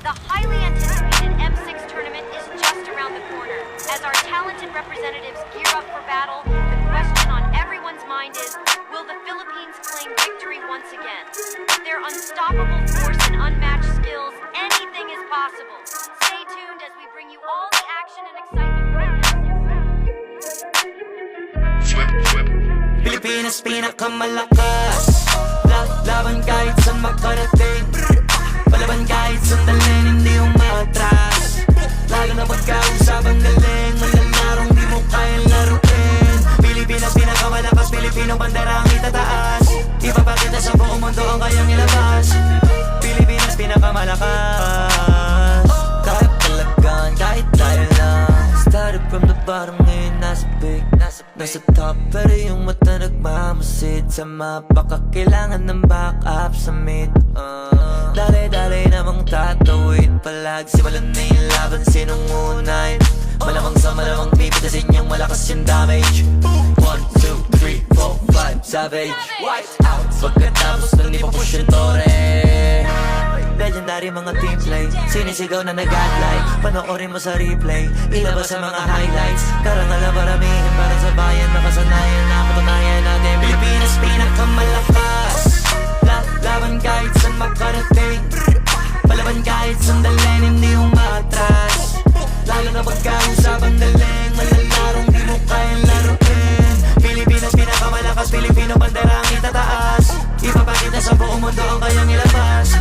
The highly anticipated M6 tournament is just around the corner. As our talented representatives gear up for battle, the question on everyone's mind is, will the Philippines claim victory once again? Their unstoppable force and unmatched skills, anything is possible. Stay tuned as we bring you all the action and excitement from M6. Pilipinas pinakamalakas, laban kahit saan makarating, palaban kahit sandalin, hindi umatras. Lalo na pagkausapang galing, malalarong di mo kayang laruin. Pilipinas pinakamalakas, Pilipinong bandera ang itataas. Ipapakita sa buong mundo ang kayang ilabas. Pilipinas pinakamalakas, kahit palagan, kahit tayo lang. Started from the bottom, ngayon nasa big, nasa top, pero yung mata nagmamasid sa map. Baka kailangan ng backup sa mid. Dali-dali namang tatawid palag, simulan na yung laban, sinong unahin? Malamang sa malamang pipitasin yung malakas yung damage. 1, 2, 3, 4, 5, savage. Wiped out pagkatapos nang ipapush yung tore. Legendary mga team play, sinisigaw na nag-adlike. Panoorin mo sa replay, ilabas sa mga highlights. Karangal na paramihin para sa bayan, makasanayan na patunayan natin. Pilipinas pinakamalakas, laban kahit saan makarating, palaban kahit sandalin, hindi umatras. Lalo na pagkausapang galing, malalarong di mo kayang laruin. Pilipinas pinakamalakas, Pilipino bandera ang itataas. Ipapakita sa buong mundo ang kayang ilabas.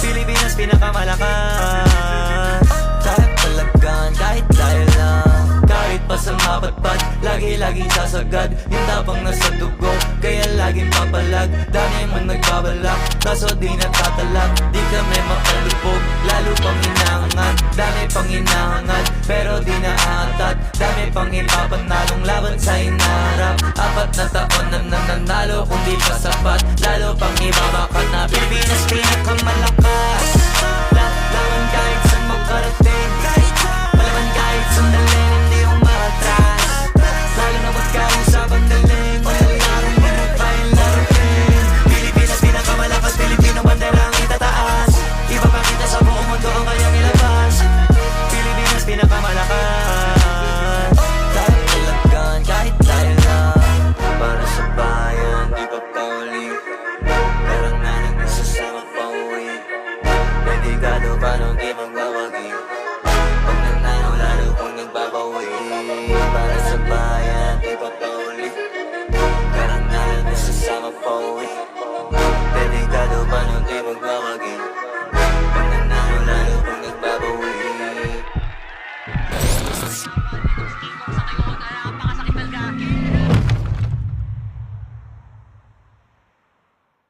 Pilipinas pinakamalakas, kahit palagan, kahit tayo lang. Kahit pa sa mapatpat, lagi-laging sasagad. Yung tapang nasa dugo, kaya laging papalag. Dami mong nagbabalak, kaso di natatalag. Di kami makalupog, lalo pang inaangat. Dami pang inaangat, pero di naatat. Dami pang ipapanalong laban sa inarap. 4 na taon na nananalo, kung di pa sapat.